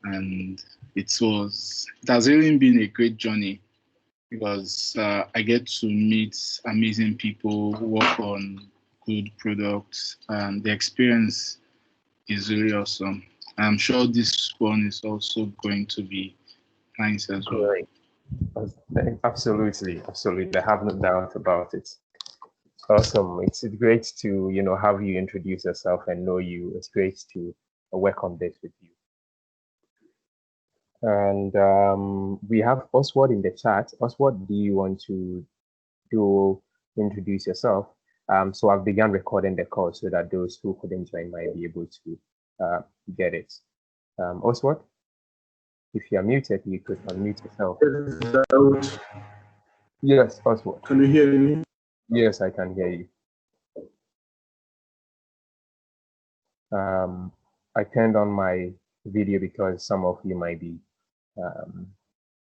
and it has really been a great journey because I get to meet amazing people, work on good products, and the experience is really awesome. I'm sure this one is also going to be nice as well. Great. Absolutely, absolutely. I have no doubt about it. Awesome. It's great to, have you introduce yourself and know you. It's great to work on this with you. And we have Oswald in the chat. Oswald, do you want to introduce yourself? So I've begun recording the call so that those who couldn't join might be able to get it. Oswald, if you're muted, you could unmute yourself. Yes, Oswald. Can you hear me? Yes, I can hear you. I turned on my video because some of you might be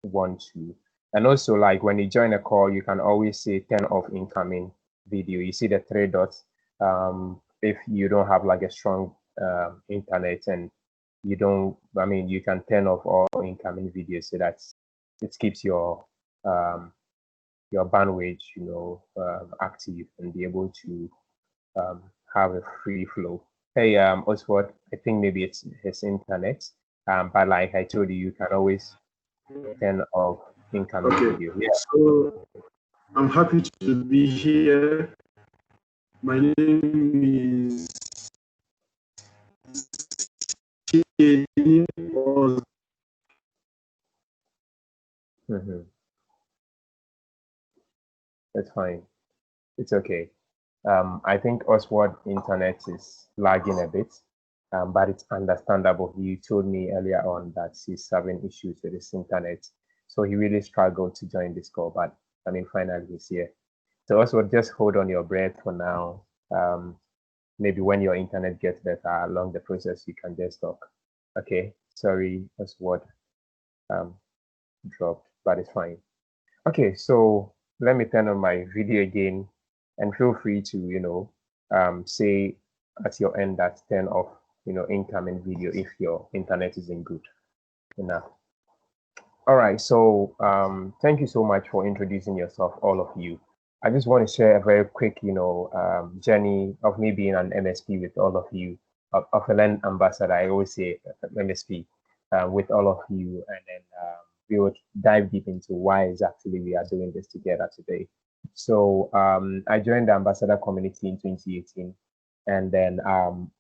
want to. And also, like when you join a call, you can always say turn off incoming video. You see the three dots. If you don't have like a strong internet and you don't, you can turn off all incoming videos so that it keeps your bandwidth, active and be able to have a free flow. Hey, Oswald, I think maybe it's his internet, but like I told you, you can always turn off incoming video. Yeah. So I'm happy to be here. My name is That's fine. It's okay. I think Oswald internet is lagging a bit, but it's understandable. He told me earlier on that he's having issues with his internet, so he really struggled to join this call. But finally he's here. So Oswald, just hold on your breath for now. Maybe when your internet gets better along the process, you can just talk. Okay. Sorry, Oswald dropped, but it's fine. Okay, so let me turn on my video again, and feel free to say at your end that turn off incoming video if your internet isn't good enough. All right, so thank you so much for introducing yourself, all of you. I just want to share a very quick journey of me being an MSP with all of you, of a land ambassador. I always say MSP with all of you, and then we would dive deep into why exactly we are doing this together today. So I joined the ambassador community in 2018. And then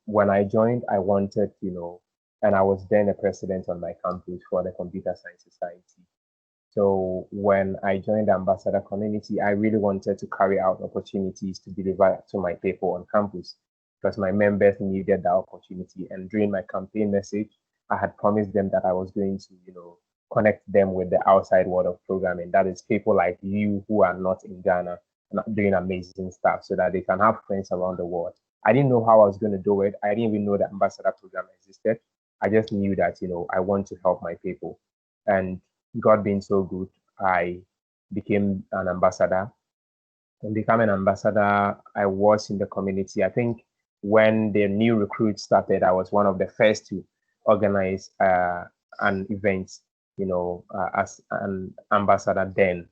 when I joined, I wanted, and I was then a president on my campus for the Computer Science Society. So when I joined the ambassador community, I really wanted to carry out opportunities to deliver to my people on campus because my members needed that opportunity. And during my campaign message, I had promised them that I was going to, connect them with the outside world of programming. That is people like you who are not in Ghana, not doing amazing stuff so that they can have friends around the world. I didn't know how I was going to do it. I didn't even know the ambassador program existed. I just knew that, I want to help my people. And God being so good, I became an ambassador. And becoming an ambassador, I was in the community. I think when the new recruits started, I was one of the first to organize an event, as an ambassador then.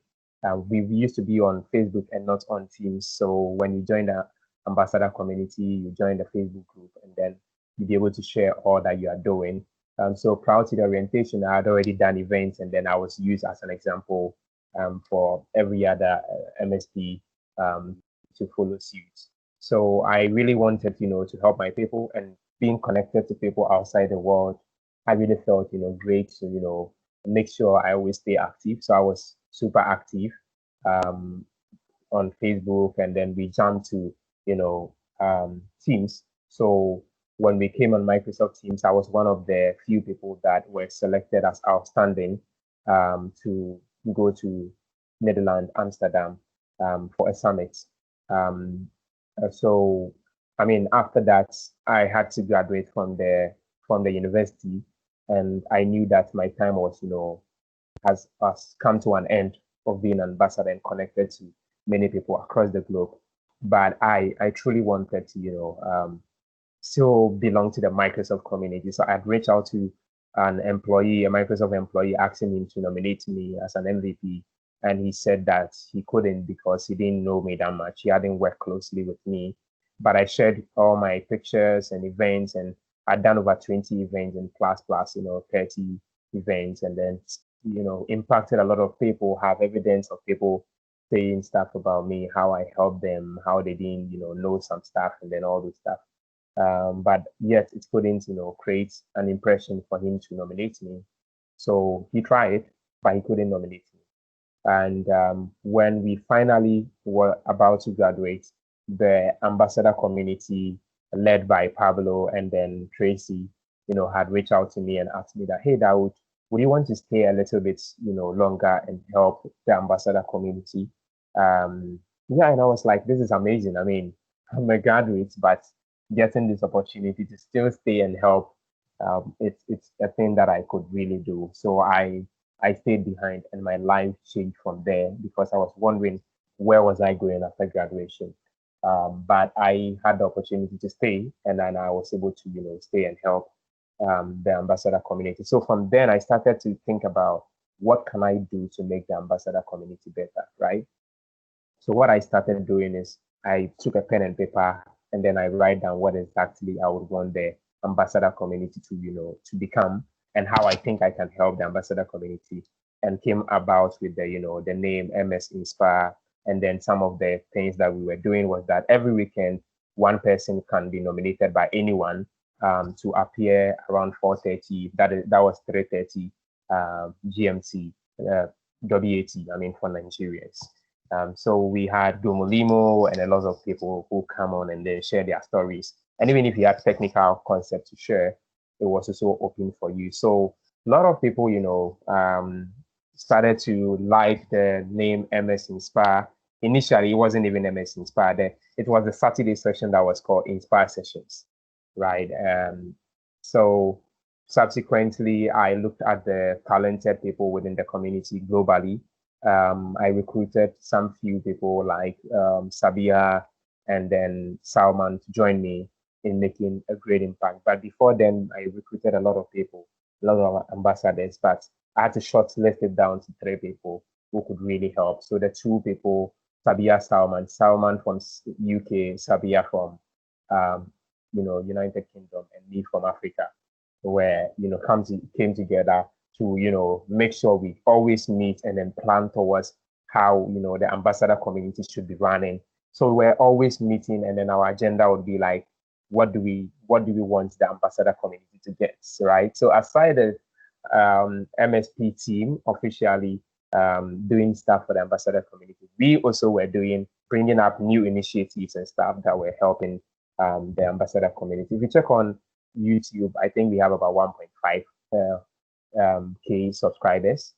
We used to be on Facebook and not on Teams. So when you join the ambassador community, you join the Facebook group, and then you'll be able to share all that you are doing. So prior to the orientation, I had already done events, and then I was used as an example for every other MSP to follow suit. So I really wanted, to help my people, and being connected to people outside the world, I really felt, great to, make sure I always stay active. So I was super active on Facebook, and then we jumped to, Teams. So when we came on Microsoft Teams, I was one of the few people that were selected as outstanding to go to Netherlands, Amsterdam for a summit. So, after that, I had to graduate from the university, and I knew that my time was, has come to an end of being an ambassador and connected to many people across the globe. But I truly wanted to, still belong to the Microsoft community. So I'd reach out to an employee, a Microsoft employee, asking him to nominate me as an MVP. And he said that he couldn't because he didn't know me that much. He hadn't worked closely with me. But I shared all my pictures and events, and I'd done over 20 events in plus, 30 events, and then, impacted a lot of people, have evidence of people saying stuff about me, how I helped them, how they didn't, know some stuff, and then all this stuff. But yet it couldn't, create an impression for him to nominate me. So he tried, but he couldn't nominate me. And when we finally were about to graduate, the ambassador community led by Pablo and then Tracy, had reached out to me and asked me that, hey, Dawood, would you want to stay a little bit, longer and help the ambassador community? Yeah, and I was like, this is amazing. I mean, I'm a graduate, but getting this opportunity to still stay and help, it's a thing that I could really do. So I stayed behind, and my life changed from there because I was wondering where was I going after graduation. But I had the opportunity to stay, and then I was able to, stay and help the ambassador community. So from then, I started to think about what can I do to make the ambassador community better, right? So what I started doing is I took a pen and paper, and then I write down what exactly I would want the ambassador community to, to become, and how I think I can help the ambassador community, and came about with the, the name MS Inspire. And then some of the things that we were doing was that every weekend, one person can be nominated by anyone to appear around 4:30. That was 3:30 GMT, WAT, I mean, for Nigerians. So we had Domolimo and a lot of people who come on and then share their stories. And even if you had technical concept to share, it was also open for you. So a lot of people, started to like the name MS Inspire. Initially, it wasn't even MS Inspire. It was the Saturday session that was called Inspire Sessions, right? So subsequently, I looked at the talented people within the community globally. I recruited some few people like Sabia and then Salman to join me in making a great impact. But before then, I recruited a lot of people, a lot of ambassadors, but I had to shortlist it down to 3 people who could really help. So the 2 people, Sabia, Salman from UK, Sabia from United Kingdom, and me from Africa, where came together to make sure we always meet and then plan towards how the ambassador community should be running. So we're always meeting, and then our agenda would be like, what do we want the ambassador community to get, right? So aside the MSP team officially doing stuff for the ambassador community, we also were bringing up new initiatives and stuff that were helping the ambassador community. If you check on YouTube, I think we have about 1.5 K subscribers.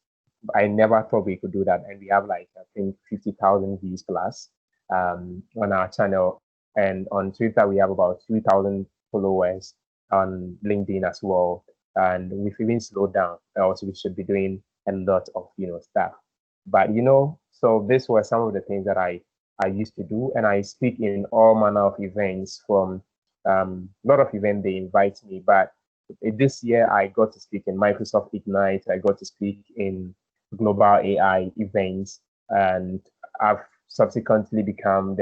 I never thought we could do that, and we have like I think 50,000 views plus on our channel, and on Twitter we have about 2,000 followers, on LinkedIn as well, and we've even slowed down. Also, we should be doing a lot of stuff, but so this was some of the things that I used to do, and I speak in all manner of events. From a lot of events they invite me, but this year I got to speak in Microsoft Ignite. I got to speak in global AI events, and I've subsequently become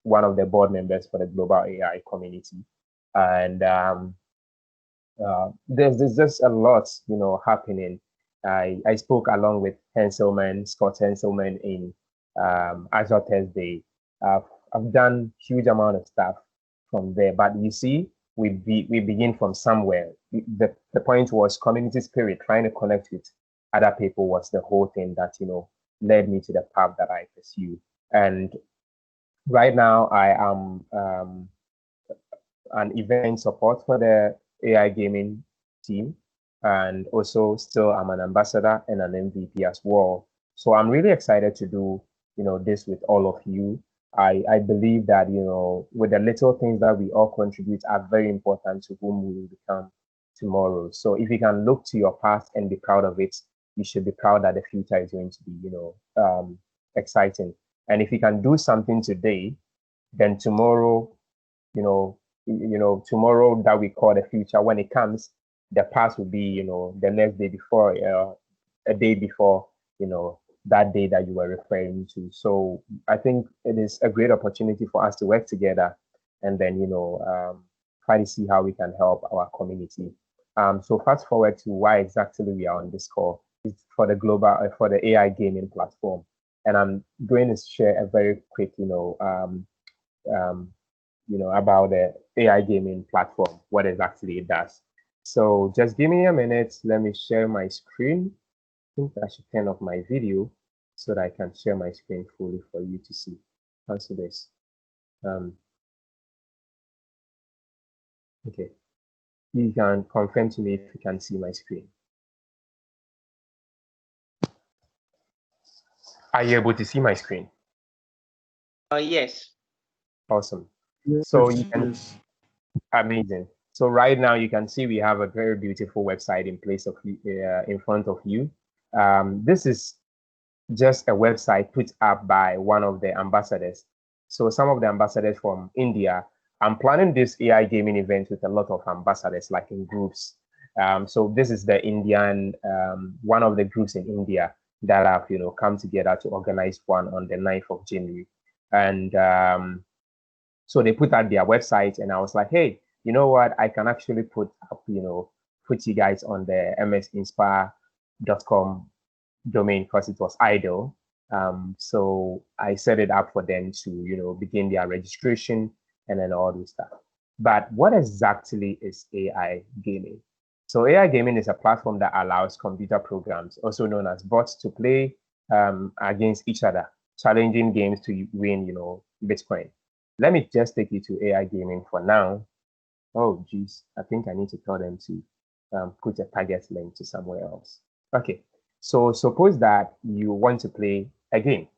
one of the board members for the global AI community. And there's just a lot happening. I spoke along with Scott Henselman in Azure Thursday. I've done huge amount of stuff from there, but you see, we begin from somewhere. The point was community spirit, trying to connect with other people was the whole thing that led me to the path that I pursue. And right now I am an event support for the AI gaming team, and also still I'm an ambassador and an MVP as well. So I'm really excited to do this with all of you. I believe that with the little things that we all contribute are very important to whom we will become tomorrow. So if you can look to your past and be proud of it, you should be proud that the future is going to be exciting. And if you can do something today, then tomorrow tomorrow that we call the future, when it comes, the past will be, the next day before, a day before, that day that you were referring to. So I think it is a great opportunity for us to work together and then, try to see how we can help our community. So fast forward to why exactly we are on this call. It's for the for the AI gaming platform. And I'm going to share a very quick, about the AI gaming platform, what exactly it does. So just give me a minute. Let me share my screen. I think I should turn off my video so that I can share my screen fully for you to see. Cancel this. Okay. You can confirm to me if you can see my screen. Are you able to see my screen? Yes. Awesome. Yes, So you can, yes. amazing. So right now you can see we have a very beautiful website in place of in front of you. This is just a website put up by one of the ambassadors. So some of the ambassadors from India. I'm planning this AI gaming event with a lot of ambassadors, like in groups. So this is the Indian, one of the groups in India that have, come together to organize one on the 9th of January. And so they put out their website, and I was like, hey, you know what? I can actually put up, put you guys on the msinspire.com domain because it was idle. So I set it up for them to, begin their registration and then all this stuff. But what exactly is AI gaming? So AI gaming is a platform that allows computer programs, also known as bots, to play against each other, challenging games to win, Bitcoin. Let me just take you to AI gaming for now. Oh, geez, I think I need to tell them to put a target link to somewhere else. Okay, so suppose that you want to play a game,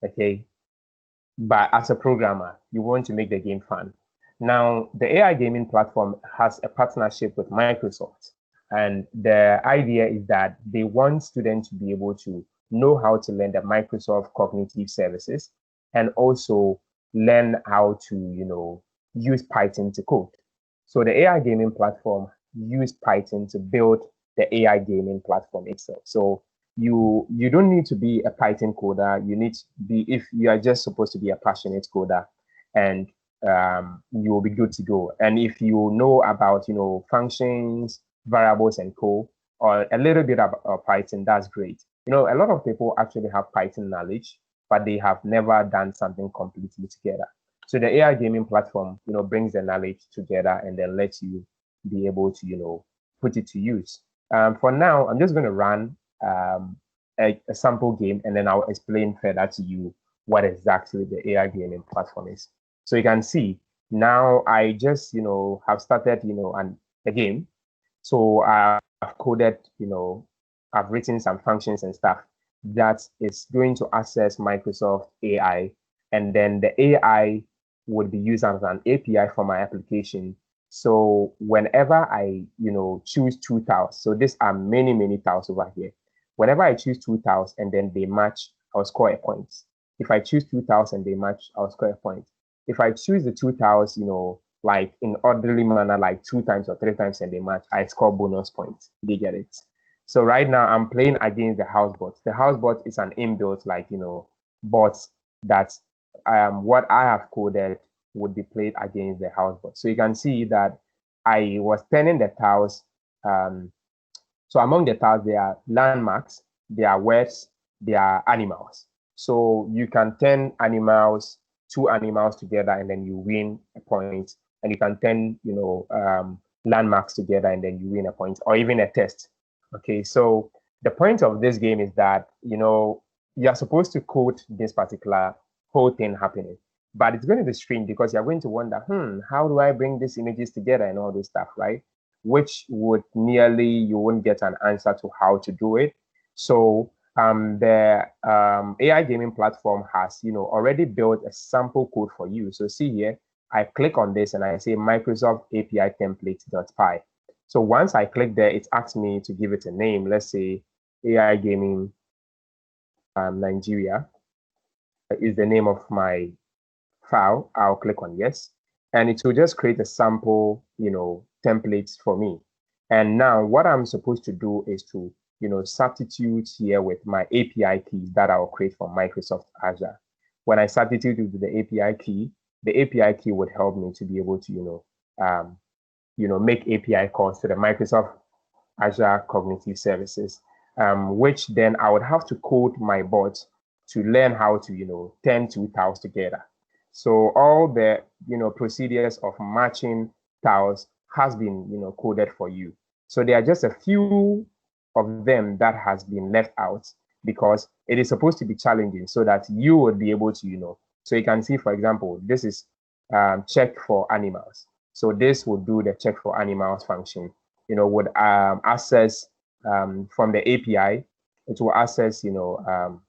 okay? But as a programmer, you want to make the game fun. Now, the AI gaming platform has a partnership with Microsoft. And the idea is that they want students to be able to know how to learn the Microsoft cognitive services and also learn how to, use Python to code. So the AI gaming platform use Python to build the AI gaming platform itself. So you don't need to be a Python coder. You need to be, if you are just supposed to be a passionate coder, and you will be good to go. And if you know about functions, variables, and code, or a little bit about Python, that's great. A lot of people actually have Python knowledge, but they have never done something completely together. So the AI gaming platform, brings the knowledge together and then lets you be able to, put it to use. For now, I'm just going to run a sample game, and then I'll explain further to you what exactly the AI gaming platform is. So you can see now I just, have started, a game. So I've coded, I've written some functions and stuff that is going to access Microsoft AI, and then the AI would be used as an API for my application. So whenever I, choose two tiles, so these are many, many tiles over here. Whenever I choose two tiles and then they match, I'll score a point. If I choose two tiles and they match, I'll score a point. If I choose the two tiles, like in orderly manner, like 2 times or 3 times and they match, I score bonus points. They get it. So right now I'm playing against the house bot. The house bot is an inbuilt, like, bot that what I have coded would be played against the house bot. So you can see that I was turning the tiles. So among the tiles, there are landmarks, there are words, there are animals. So you can turn animals, 2 animals together, and then you win a point. And you can turn, landmarks together, and then you win a point, or even a test. Okay, so the point of this game is that, you're supposed to code this particular whole thing happening. But it's going to be strange because you're going to wonder, how do I bring these images together and all this stuff, right? Which would nearly, you won't get an answer to how to do it. So the AI gaming platform has, already built a sample code for you. So see here, I click on this and I say Microsoft API template.py. So once I click there, it asks me to give it a name. Let's say AI gaming Nigeria is the name of my file. I'll click on yes. and it will just create a sample, templates for me. And now what I'm supposed to do is to, substitute here with my API keys that I'll create from Microsoft Azure. When I substitute with the API key, the API key would help me to be able to, make API calls to the Microsoft Azure Cognitive Services, which then I would have to code my bot to learn how to, turn two tiles together. So all the, procedures of matching tiles has been, coded for you. So there are just a few of them that has been left out because it is supposed to be challenging so that you would be able to, so you can see, for example, this is check for animals. So this will do the check for animals function, would access from the API, it will access, the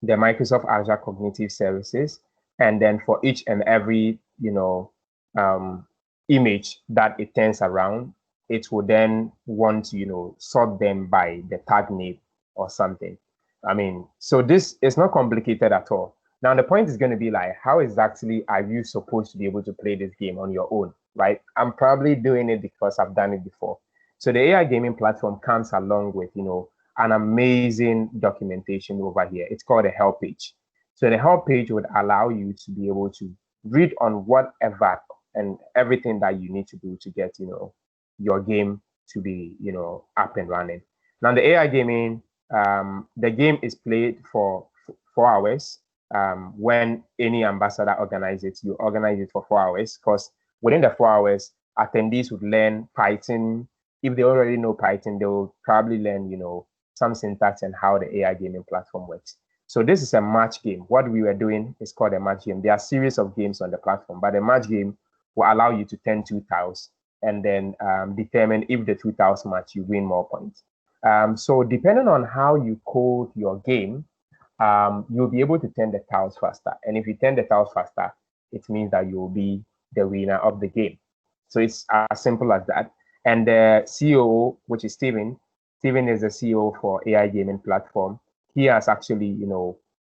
Microsoft Azure Cognitive Services. And then for each and every, image that it turns around, it will then want to, sort them by the tag name or something. I mean, so this is not complicated at all. Now, the point is going to be like, how exactly are you supposed to be able to play this game on your own, right? I'm probably doing it because I've done it before. So the AI gaming platform comes along with, an amazing documentation over here. It's called a help page. So the help page would allow you to be able to read on whatever and everything that you need to do to get, your game to be, up and running. Now the AI gaming, the game is played for 4 hours. When any ambassador organizes it, you organize it for 4 hours because within the 4 hours, attendees would learn Python. If they already know Python, they will probably learn, some syntax and how the AI gaming platform works. So this is a match game. What we were doing is called a match game. There are a series of games on the platform, but the match game will allow you to turn two tiles and then determine if the two tiles match, you win more points. So depending on how you code your game, you'll be able to turn the tiles faster. And if you turn the tiles faster, it means that you'll be the winner of the game. So it's as simple as that. And the COO, which is Steven is the CEO for AI gaming platform. He has actually,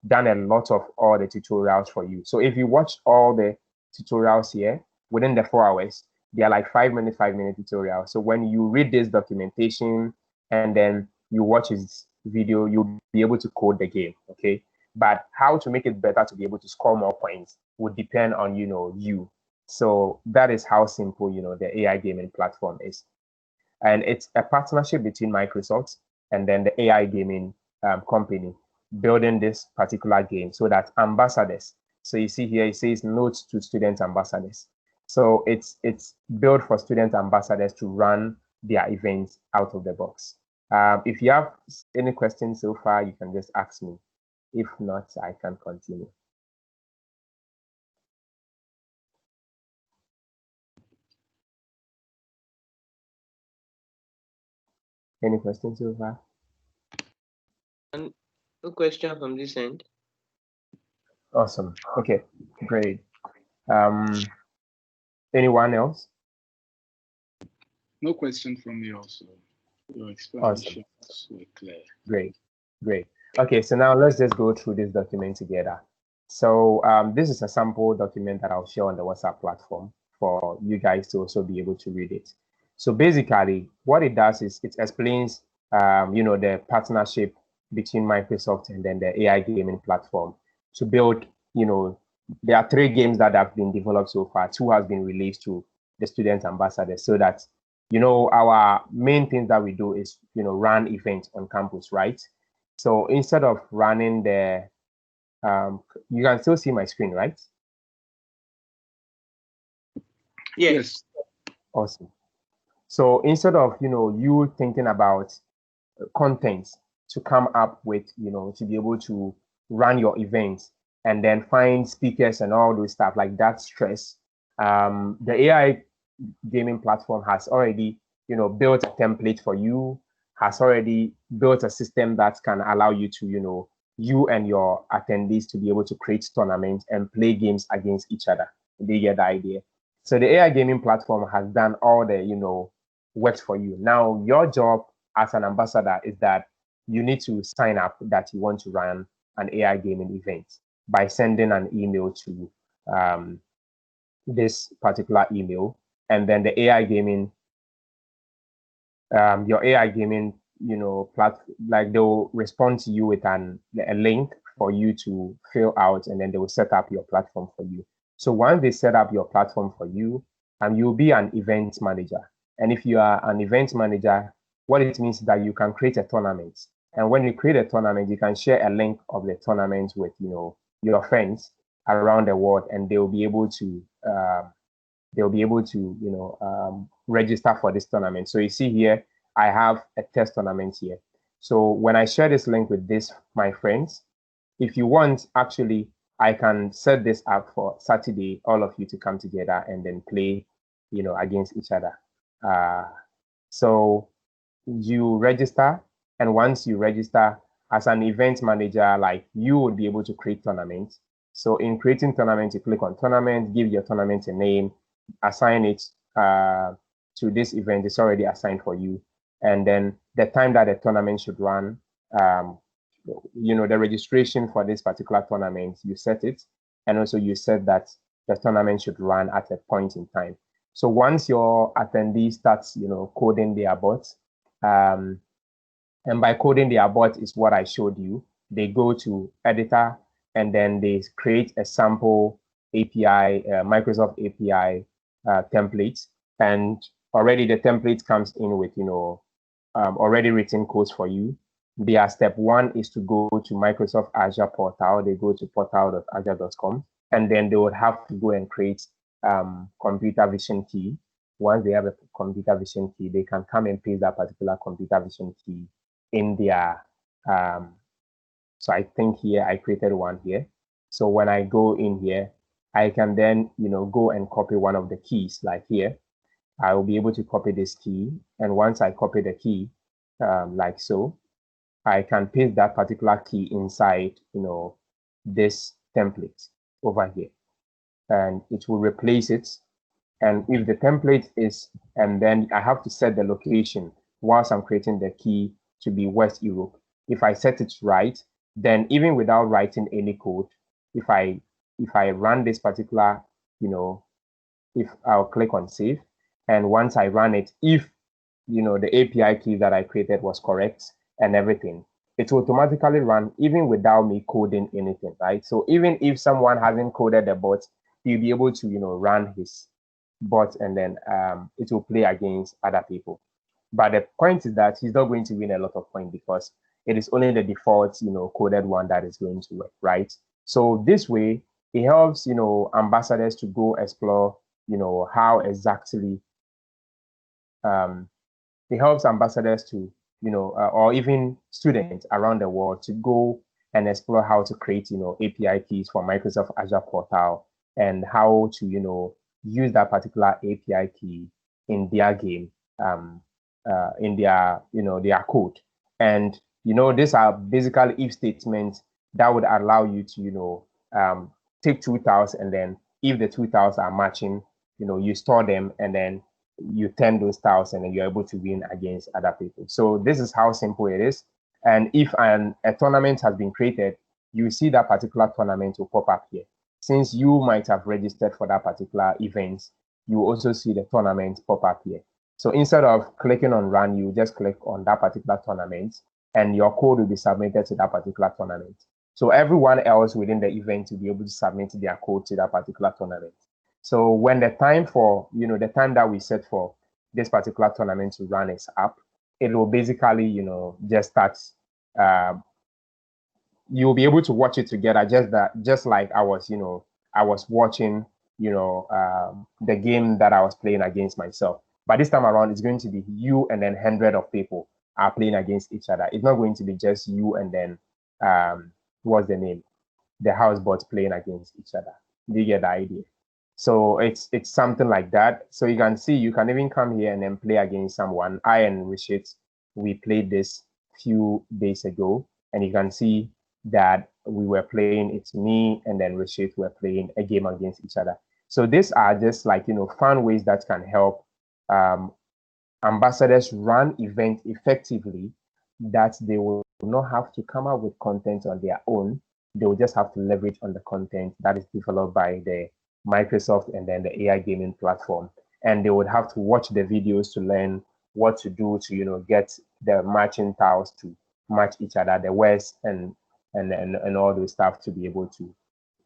done a lot of all the tutorials for you. So if you watch all the tutorials here within the 4 hours, they are like 5-minute tutorials. So when you read this documentation and then you watch his video, you'll be able to code the game, okay? But how to make it better to be able to score more points would depend on, you. So that is how simple, the AI gaming platform is. And it's a partnership between Microsoft and then the AI gaming company building this particular game so that ambassadors, so you see here, it says notes to student ambassadors. So it's built for student ambassadors to run their events out of the box. If you have any questions so far, you can just ask me. If not, I can continue. Any questions so far? No question from this end. Awesome. Okay, great. Anyone else? No question from me also. Your explanations were clear. Great. Okay, so now let's just go through this document together. So this is a sample document that I'll share on the WhatsApp platform for you guys to also be able to read it. So basically, what it does is it explains, the partnership between Microsoft and then the AI gaming platform to build, there are 3 games that have been developed so far. 2 has been released to the student ambassadors so that, our main things that we do is, run events on campus, right? So instead of running the, you can still see my screen, right? Yes. Awesome. So instead of, you thinking about content to come up with, to be able to run your events and then find speakers and all those stuff like that stress, the AI gaming platform has already, built a template for you, has already built a system that can allow you to, you and your attendees to be able to create tournaments and play games against each other. They get the idea. So the AI gaming platform has done all the, work for you. Now, your job as an ambassador is that you need to sign up that you want to run an AI gaming event by sending an email to this particular email, and then the AI gaming, your AI gaming, like they'll respond to you with a link for you to fill out, and then they will set up your platform for you. So once they set up your platform for you, you'll be an event manager. And if you are an event manager, what it means is that you can create a tournament. And when you create a tournament, you can share a link of the tournament with your friends around the world, and they'll be able to register for this tournament. So you see here, I have a test tournament here. So when I share this link with my friends, if you want, actually, I can set this up for Saturday, all of you to come together and then play, against each other. So you register, and once you register as an event manager, like you would be able to create tournaments. So in creating tournaments, you click on tournament, give your tournament a name, assign it to this event. It's already assigned for you. And then the time that the tournament should run, the registration for this particular tournament, you set it. And also you said that the tournament should run at a point in time. So once your attendee starts, coding their bots, and by coding their bot is what I showed you, they go to editor, and then they create a sample API, Microsoft API template. And already the template comes in with, already written codes for you. Their step one is to go to Microsoft Azure portal. They go to portal.azure.com, and then they would have to go and create computer vision key. Once they have a computer vision key, they can come and paste that particular computer vision key in their, so I think here I created one here. So when I go in here, I can then, go and copy one of the keys, like here. I will be able to copy this key. And once I copy the key, like so, I can paste that particular key inside, this template over here. And it will replace it. And if the template is, and then I have to set the location whilst I'm creating the key to be West Europe. If I set it right, then even without writing any code, if I run this particular, if I'll click on save, and once I run it, if the API key that I created was correct and everything, it will automatically run even without me coding anything, right? So even if someone hasn't coded the bot, he'll be able to run his bot, and then it will play against other people. But the point is that he's not going to win a lot of points because it is only the default, coded one that is going to work, right? So this way, it helps, ambassadors to go explore, how exactly, it helps ambassadors to, or even students around the world to go and explore how to create, API keys for Microsoft Azure portal, and how to, use that particular API key in their game, in their, their code. And, these are basically if statements that would allow you to, take two tiles, and then if the two tiles are matching, you store them, and then you turn those tiles, and then you're able to win against other people. So this is how simple it is. And if a tournament has been created, you see that particular tournament will pop up here. Since you might have registered for that particular event, you also see the tournament pop up here. So instead of clicking on run, you just click on that particular tournament, and your code will be submitted to that particular tournament. So everyone else within the event will be able to submit their code to that particular tournament. So when the time for, the time that we set for this particular tournament to run is up, it will basically, just start. You'll be able to watch it together, just like I was watching, the game that I was playing against myself. But this time around, it's going to be you and then 100 of people are playing against each other. It's not going to be just you and then, what's the name? The house bots playing against each other. Do you get the idea? So it's something like that. So you can see, you can even come here and then play against someone. I and Rishit, we played this few days ago, and you can see that we were playing, it's me and then Rashid were playing a game against each other. So these are just like, fun ways that can help ambassadors run events effectively, that they will not have to come up with content on their own. They will just have to leverage on the content that is developed by the Microsoft and then the AI gaming platform. And they would have to watch the videos to learn what to do to, get the matching tiles to match each other, the words and all those stuff to be able to,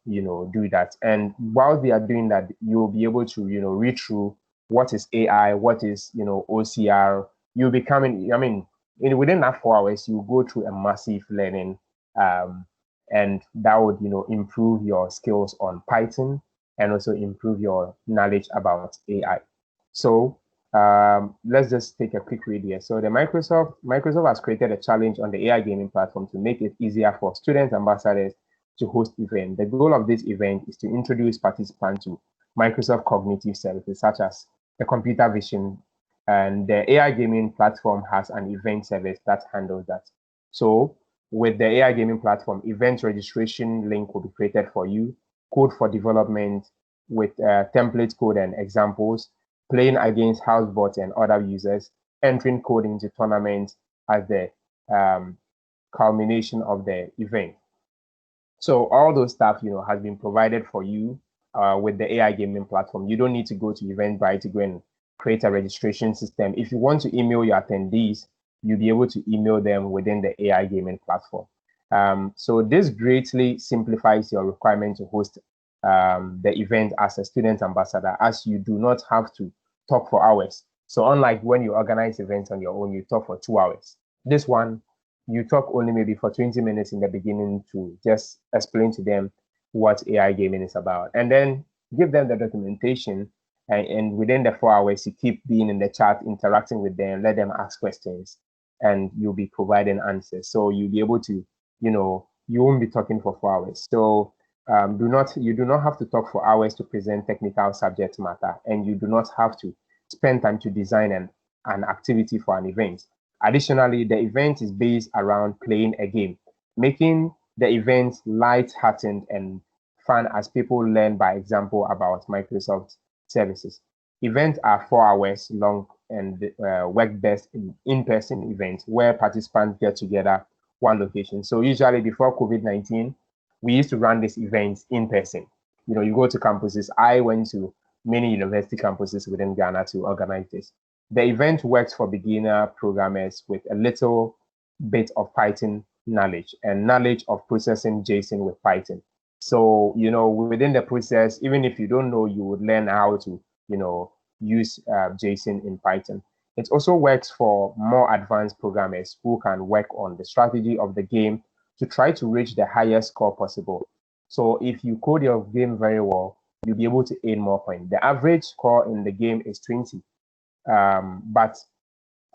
do that. And while they are doing that, you'll be able to, read through what is AI, what is, OCR. You'll be coming, within that 4 hours, you go through a massive learning, and that would, improve your skills on Python and also improve your knowledge about AI. So let's just take a quick read here. So Microsoft has created a challenge on the AI gaming platform to make it easier for students ambassadors to host events. The goal of this event is to introduce participants to Microsoft cognitive services such as the computer vision, and the AI gaming platform has an event service that handles that. So with the AI gaming platform, event registration link will be created for you, code for development with template code and examples, playing against housebots and other users, entering code into tournaments as the culmination of the event. So all those stuff, has been provided for you with the AI gaming platform. You don't need to go to Eventbrite to go and create a registration system. If you want to email your attendees, you'll be able to email them within the AI gaming platform. So this greatly simplifies your requirement to host the event as a student ambassador, as you do not have to talk for hours. So unlike when you organize events on your own, you talk for 2 hours. This one, you talk only maybe for 20 minutes in the beginning to just explain to them what AI gaming is about, and then give them the documentation. And within the 4 hours, you keep being in the chat, interacting with them, let them ask questions, and you'll be providing answers. So you'll be able to, you won't be talking for 4 hours. So you do not have to talk for hours to present technical subject matter, and you do not have to spend time to design an activity for an event. Additionally, the event is based around playing a game, making the event light-hearted and fun as people learn by example about Microsoft services. Events are 4 hours long and work best in in-person events where participants get together one location. So usually before COVID-19, we used to run these events in person. You go to campuses. I went to many university campuses within Ghana to organize this. The event works for beginner programmers with a little bit of Python knowledge and knowledge of processing JSON with Python. So, within the process, even if you don't know, you would learn how to, use JSON in Python. It also works for more advanced programmers who can work on the strategy of the game to try to reach the highest score possible. So if you code your game very well, you'll be able to earn more points. The average score in the game is 20. But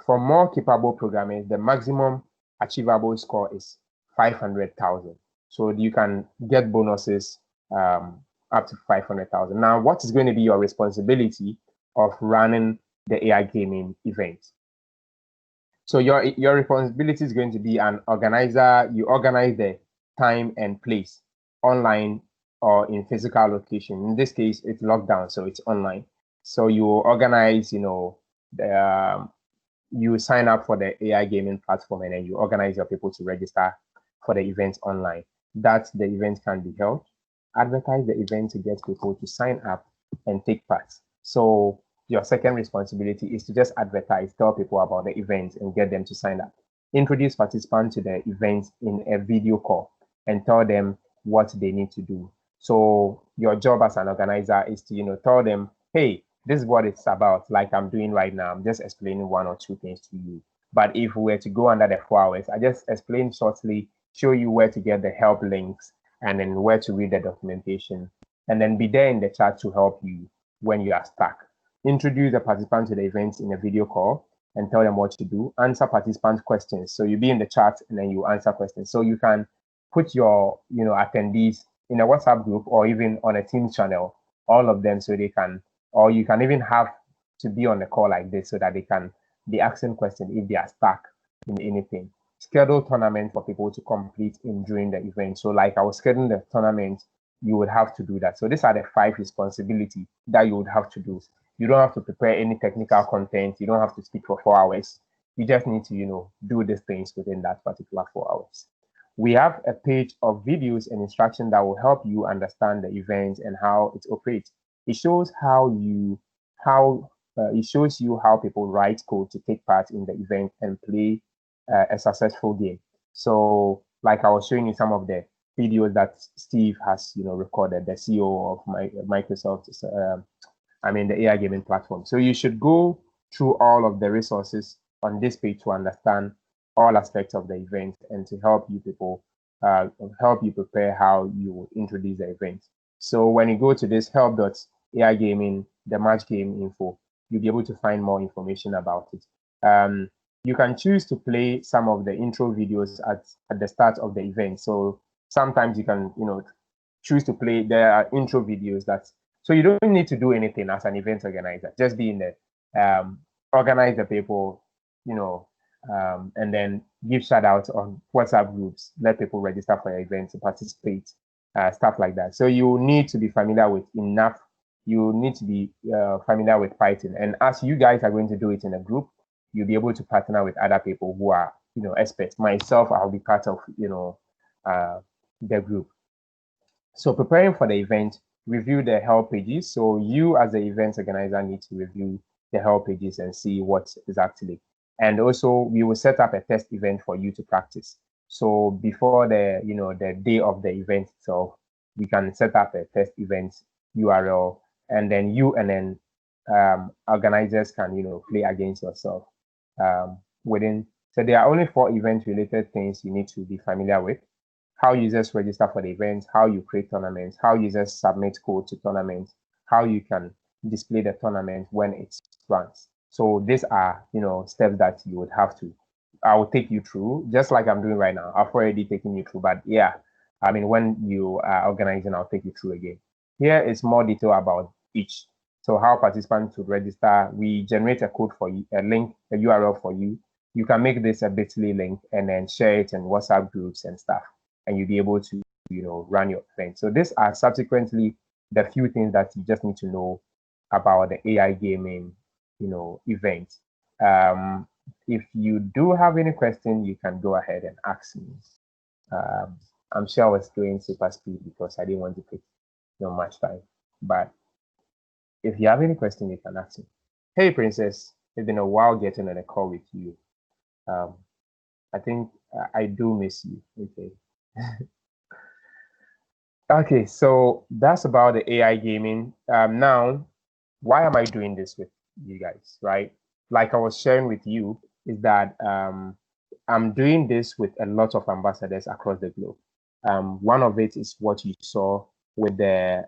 for more capable programmers, the maximum achievable score is 500,000. So you can get bonuses up to 500,000. Now, what is going to be your responsibility of running the AI gaming event? So your responsibility is going to be an organizer. You organize the time and place online or in physical location. In this case, it's lockdown, so it's online. So you organize, you sign up for the AI gaming platform, and then you organize your people to register for the event online. That the event can be held. Advertise the event to get people to sign up and take part. So your second responsibility is to just advertise, tell people about the event and get them to sign up. Introduce participants to the event in a video call and tell them what they need to do. So your job as an organizer is to, tell them, hey, this is what it's about, like I'm doing right now. I'm just explaining one or two things to you. But if we were to go under the 4 hours, I just explain shortly, show you where to get the help links and then where to read the documentation, and then be there in the chat to help you when you are stuck. Introduce the participants to the event in a video call and tell them what to do. Answer participants' questions. So you'll be in the chat and then you answer questions. So you can put your attendees in a WhatsApp group or even on a Teams channel, all of them, so they can, or you can even have to be on a call like this so that they can be asking questions if they are stuck in anything. Schedule tournament for people to complete during the event. So like I was scheduling the tournament, you would have to do that. So these are the 5 responsibilities that you would have to do. You don't have to prepare any technical content. You don't have to speak for 4 hours. You just need to, do these things within that particular 4 hours. we have a page of videos and instruction that will help you understand the event and how it operates. It shows it shows you how people write code to take part in the event and play a successful game. So, like I was showing you some of the videos that Steve has, recorded, the CEO of Microsoft, the AI gaming platform. So you should go through all of the resources on this page to understand all aspects of the event and to help you prepare how you will introduce the event. So when you go to this help.ai gaming, the match game info, you'll be able to find more information about it. You can choose to play some of the intro videos at the start of the event. So sometimes you can, choose to play. There are intro videos so you don't need to do anything as an event organizer. Just be in there, organize the people, and then give shout outs on WhatsApp groups, let people register for your events to participate, stuff like that. So you need to be familiar with enough. You need to be familiar with Python. And as you guys are going to do it in a group, you'll be able to partner with other people who are, experts. Myself, I'll be part of, the group. So preparing for the event, review the help pages. So you as the event organizer need to review the help pages and see what is actually. And also we will set up a test event for you to practice. So before the day of the event itself, we can set up a test event URL, and then organizers can play against yourself so there are only 4 event related things you need to be familiar with: how users register for the event, how you create tournaments, how users submit code to tournaments, how you can display the tournament when it runs. So these are steps that you would have to. I will take you through, just like I'm doing right now. I've already taken you through, but yeah, when you are organizing, I'll take you through again. Here is more detail about each. So how participants should register. We generate a code for you, a link, a URL for you. You can make this a bit.ly link and then share it in WhatsApp groups and stuff, and you'll be able to run your event. So these are subsequently the few things that you just need to know about the AI gaming event. If you do have any question, you can go ahead and ask me. I'm sure I was doing super speed because I didn't want to take much time, but if you have any question, you can ask me. Hey Princess, it's been a while getting on a call with you. I think I do miss you. Okay. Okay, so that's about the AI gaming. Now, why am I doing this with you guys, right? Like I was sharing with you, is that I'm doing this with a lot of ambassadors across the globe. One of it is what you saw with the,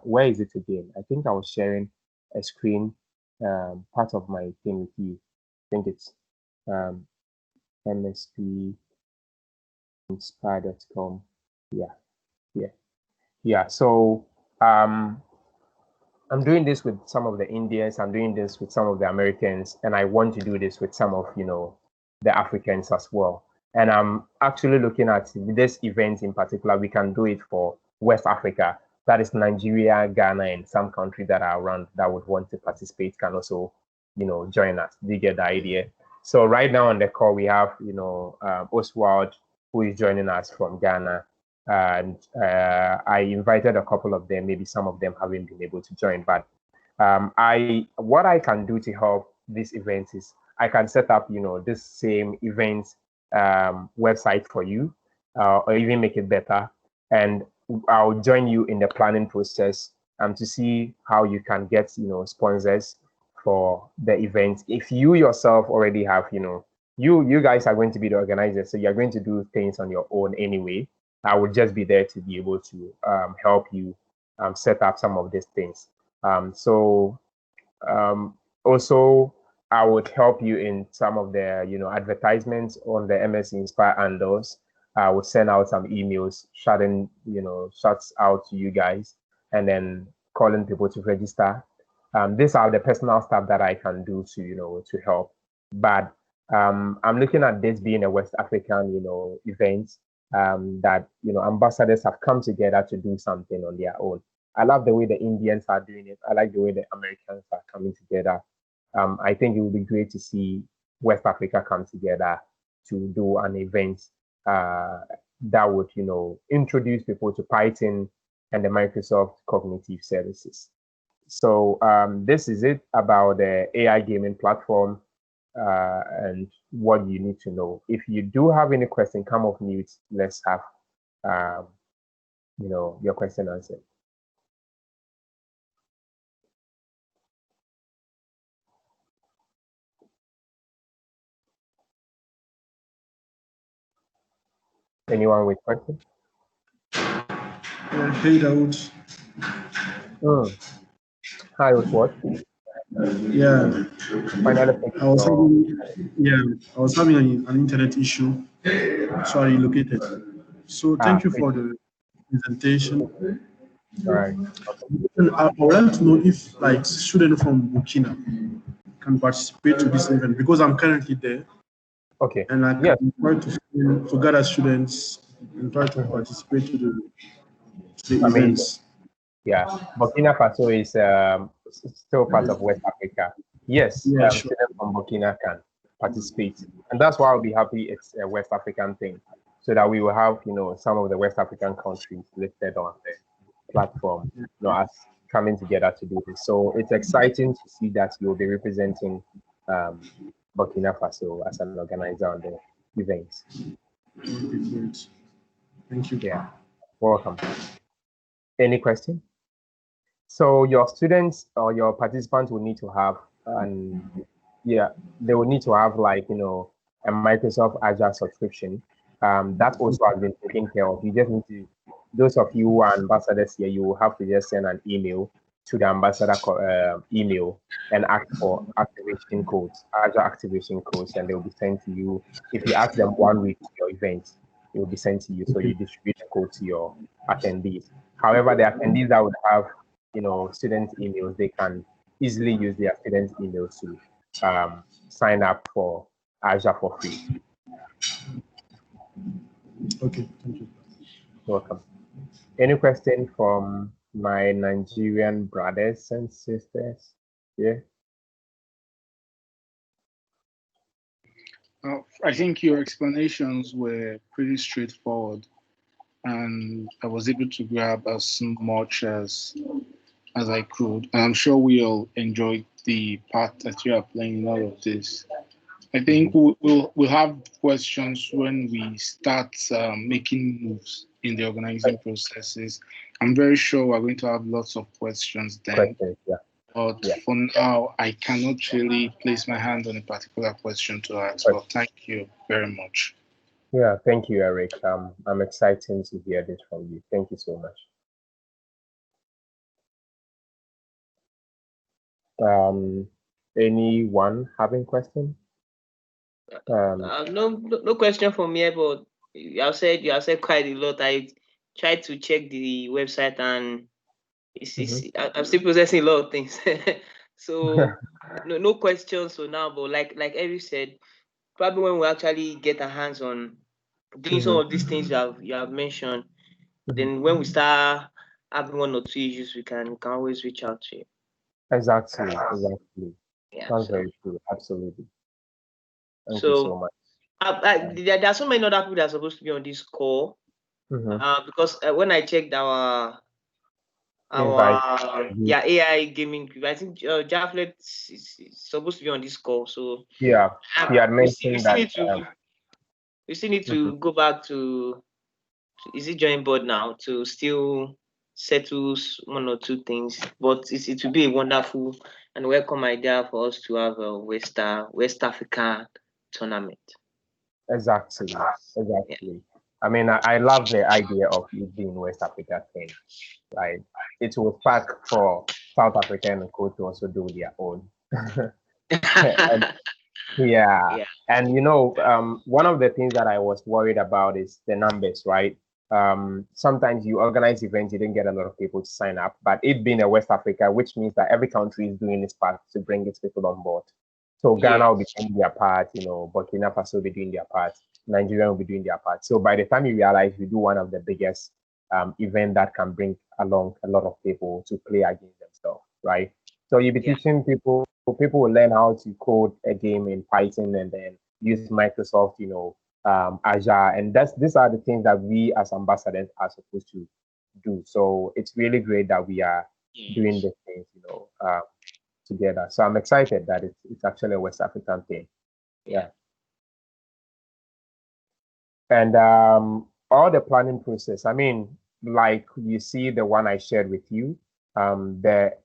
where is it again? I think I was sharing a screen, part of my thing with you. I think it's mspinspire.com. Yeah. So I'm doing this with some of the Indians. I'm doing this with some of the Americans, and I want to do this with some of the Africans as well. And I'm actually looking at this event in particular. We can do it for West Africa. That is Nigeria, Ghana, and some countries that are around that would want to participate can also, join us. Do you get the idea? So right now on the call, we have, Oswald, who is joining us from Ghana. And I invited a couple of them. Maybe some of them haven't been able to join. But what I can do to help this event is I can set up, this same event website for you, or even make it better. And I'll join you in the planning process to see how you can get, sponsors for the event. If you yourself already have, you guys are going to be the organizers, so you're going to do things on your own anyway. I would just be there to be able to help you set up some of these things. Also, I would help you in some of the advertisements on the MS Inspire handles. I would send out some emails, shouts out to you guys, and then calling people to register. These are the personal stuff that I can do to help. But I'm looking at this being a West African event. That ambassadors have come together to do something on their own. I love the way the Indians are doing it. I like the way the Americans are coming together. I think it would be great to see West Africa come together to do an event that would, introduce people to Python and the Microsoft Cognitive Services. So this is it about the AI gaming platform and what you need to know. If you do have any question, come off mute. Let's have, your question answered. Anyone with question? Hey, Daoud. Hi, with what? Yeah, Finally, I was having, I was having an internet issue, so I relocated. So thank you for the presentation. All right. And I would like to know if like students from Burkina can participate to this event because I'm currently there. Okay. And I can try to gather students and try to participate to the events. Yeah, Burkina Faso is still part of West Africa. Yes, Yeah, sure. students from Burkina can participate, and that's why I'll be happy it's a West African thing, so that we will have some of the West African countries listed on the platform, as coming together to do this. So it's exciting to see that you'll be representing Burkina Faso as an organizer on the event. Great. Thank you. Yeah, welcome. Any question? So your students or your participants will need to have, they will need to have like, a Microsoft Azure subscription. That also has been taken care of. You just need to, those of you who are ambassadors here, you will have to just send an email to the ambassador email and ask for activation codes, Azure activation codes, and they will be sent to you. If you ask them 1 week to your event, it will be sent to you. So you distribute the code to your attendees. However, the attendees that would have student emails, they can easily use their student emails to sign up for Azure for free. Okay, thank you. Welcome. Any question from my Nigerian brothers and sisters? Yeah. I think your explanations were pretty straightforward, and I was able to grab as much as I could. And I'm sure we all enjoyed the part that you are playing in all of this. I think we'll have questions when we start making moves in the organizing processes. I'm very sure we're going to have lots of questions then. But for now, I cannot really place my hand on a particular question to ask. But thank you very much. Yeah, thank you, Eric. I'm excited to hear this from you. Thank you so much. Anyone having question? No question from me, but you have said quite a lot. I tried to check the website and I'm still processing a lot of things. So no questions for now. But like Eric said, probably when we actually get our hands on doing some of these things you have mentioned, then when we start having one or two issues, we can always reach out to you. Exactly. Yeah, that's very true. Absolutely. Thank you so much. There are so many other people that are supposed to be on this call. Because when I checked our AI gaming group, I think Jafflet is supposed to be on this call. So he had mentioned we still need to go back to is it join board now to still settle one or two things. But it will be a wonderful and welcome idea for us to have a West Africa tournament. Exactly. Yeah. I mean, I love the idea of it being West Africa thing. Like, it will spark for South Africa and Co to also do their own. And one of the things that I was worried about is the numbers, right? Sometimes you organize events, you didn't get a lot of people to sign up, but it being a West Africa, which means that every country is doing its part to bring its people on board. So Ghana will be doing their part, Burkina Faso will be doing their part, Nigeria will be doing their part. So by the time you realize you do one of the biggest event that can bring along a lot of people to play against themselves, right? So you'll be teaching people will learn how to code a game in Python and then use Microsoft, Azure, and these are the things that we as ambassadors are supposed to do. So it's really great that we are doing Yes. these things, together. So I'm excited that it's actually a West African thing. Yeah. And all the planning process, I mean, like you see the one I shared with you, the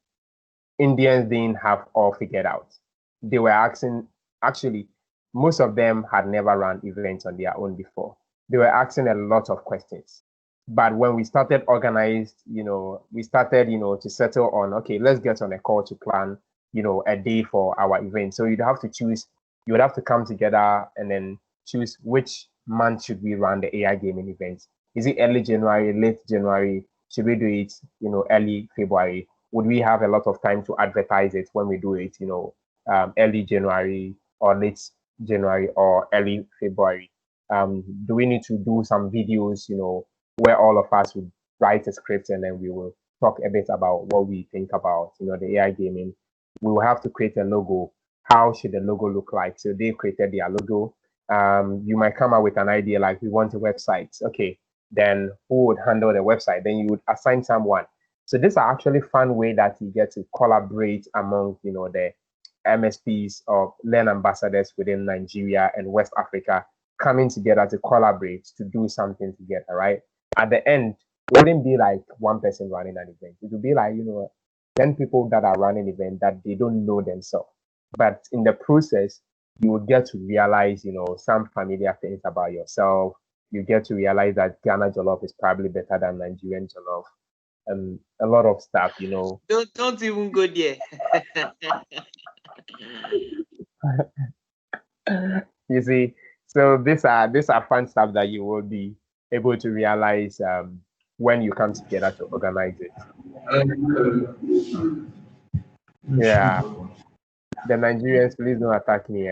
Indians didn't have all figured out. They were asking, actually, most of them had never run events on their own before. They were asking a lot of questions. But when we started organized, we started, to settle on, okay, let's get on a call to plan, a day for our event. So you would have to come together and then choose which month should we run the AI gaming event. Is it early January, late January? Should we do it, early February? Would we have a lot of time to advertise it when we do it, early January or late January or early February? Do we need to do some videos, where all of us would write a script and then we will talk a bit about what we think about, the AI gaming? We will have to create a logo. How should the logo look like? So they created their logo. You might come up with an idea like we want a website. Okay, then who would handle the website? Then you would assign someone. So these are actually fun way that you get to collaborate among, the MSPs or learn ambassadors within Nigeria and West Africa coming together to collaborate to do something together, right? At the end, it wouldn't be like one person running an event. It would be like, 10 people that are running an event that they don't know themselves. But in the process, you will get to realize, some familiar things about yourself. You get to realize that Ghana Jollof is probably better than Nigerian Jollof, and a lot of stuff, Don't even go there. You see, so these are fun stuff that you will be able to realize when you come together to organize it. Yeah, the Nigerians, please don't attack me.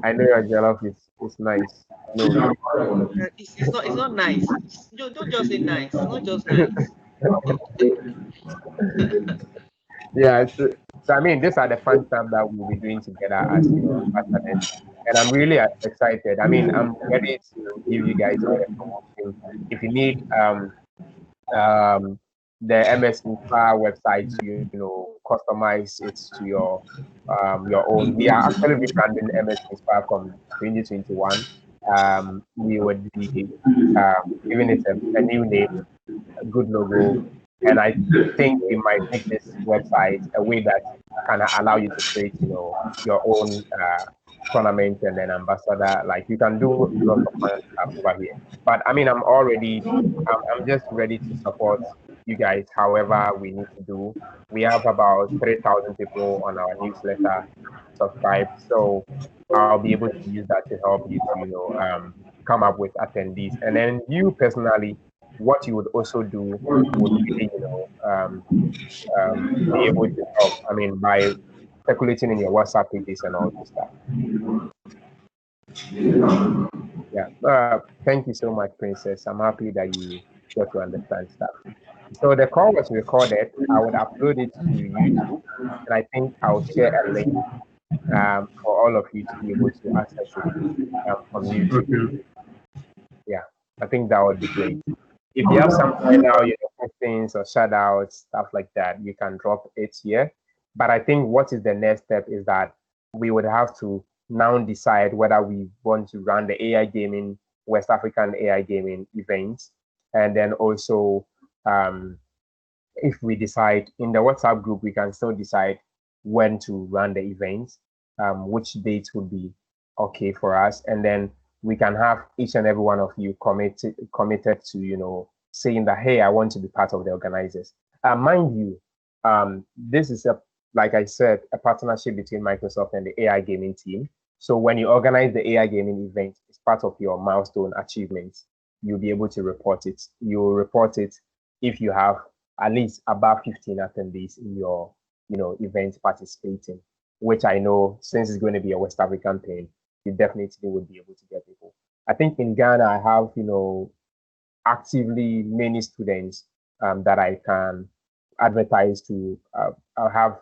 I know your jollof is nice. No. It's not nice. Don't just say nice. It's not just nice. Yeah, so I mean, these are the fun stuff that we'll be doing together as ambassadors, and I'm really excited. I mean, I'm ready to give you guys all the promotion. If you need um, the MS Inspire website, customize it to your own. We are actually rebranding MS Inspire from 2021. We would be giving it a new name, a good logo, and I think we might make this website a way that kind of allow you to create, your own tournament and then ambassador. Like you can do lots of fun stuff over here. But I mean, I'm just ready to support you guys. However, we need to do. We have about 3,000 people on our newsletter subscribed, so I'll be able to use that to help you to, come up with attendees. And then you personally, what you would also do would really, be able to help. I mean, by circulating in your WhatsApp pages and all this stuff. Yeah. Thank you so much, Princess. I'm happy that you got to understand stuff. So the call was recorded. I would upload it to YouTube, and I think I'll share a link for all of you to be able to access it from YouTube. Okay. Yeah, I think that would be great. If you have some final, questions or shout outs, stuff like that, you can drop it here. But I think what is the next step is that we would have to now decide whether we want to run the AI gaming, West African AI gaming events. And then also, if we decide in the WhatsApp group, we can still decide when to run the events, which dates would be okay for us. And then we can have each and every one of you committed to, saying that, hey, I want to be part of the organizers. Mind you, this is like I said, a partnership between Microsoft and the AI gaming team. So when you organize the AI gaming event, it's part of your milestone achievements. You'll be able to report it. You'll report it if you have at least above 15 attendees in your, event participating, which I know since it's going to be a West African thing, you definitely would be able to get people. I think in Ghana, I have, actively many students that I can advertise to. I'll have,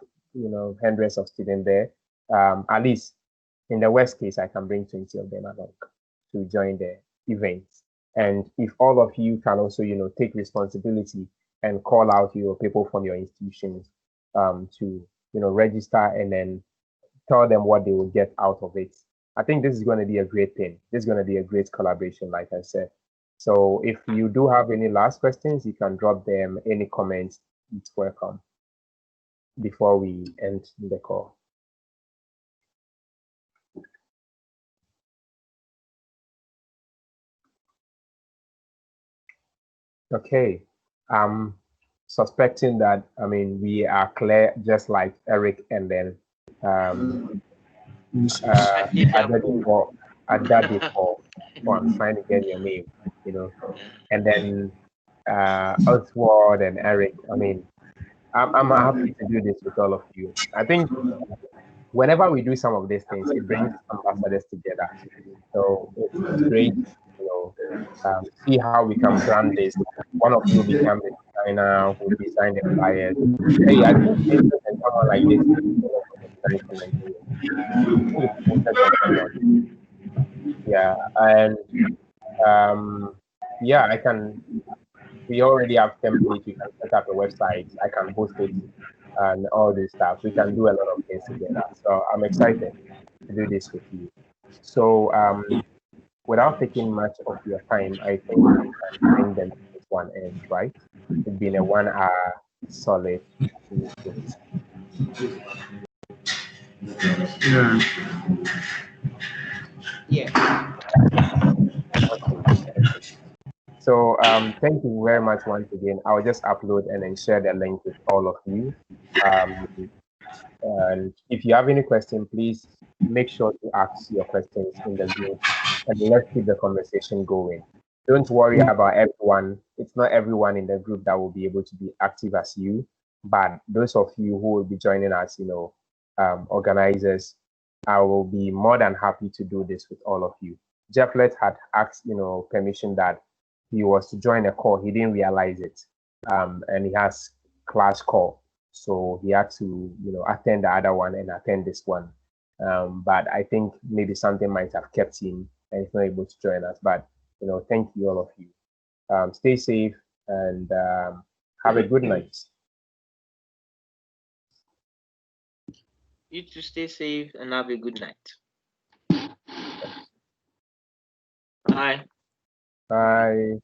hundreds of students there. At least in the worst case, I can bring 20 of them along. to join the event. And if all of you can also, take responsibility and call out your people from your institutions to, register and then tell them what they will get out of it. I think this is going to be a great thing. This is going to be a great collaboration, like I said. So if you do have any last questions, you can drop them, any comments, it's welcome before we end the call. Okay. Suspecting that, we are clear, just like Eric and then Adadipo, oh, I'm trying to get your name, and then Oswald and Eric. I'm happy to do this with all of you. I think whenever we do some of these things, it brings ambassadors together. So it's great, see how we can brand this. One of you become the designer who designed the flyers. Hey, I think Jason and someone like this yeah, and yeah, I can. We already have templates. We can set up a website. I can host it and all this stuff. We can do a lot of things together. So I'm excited to do this with you. So without taking much of your time, I think we can bring them to this one end, right? It's been a 1 hour solid. Yeah. Yeah. So thank you very much once again. I'll just upload and then share the link with all of you. And if you have any question, please make sure to ask your questions in the group and let's keep the conversation going. Don't worry about everyone. It's not everyone in the group that will be able to be active as you, but those of you who will be joining us, organizers, I will be more than happy to do this with all of you. Jefflet had asked, permission that he was to join a call. He didn't realize it, and he has class call. So he had to, attend the other one and attend this one. But I think maybe something might have kept him and he's not able to join us. But, thank you, all of you. Stay safe and have a good night. You too, stay safe and have a good night. Bye. Bye.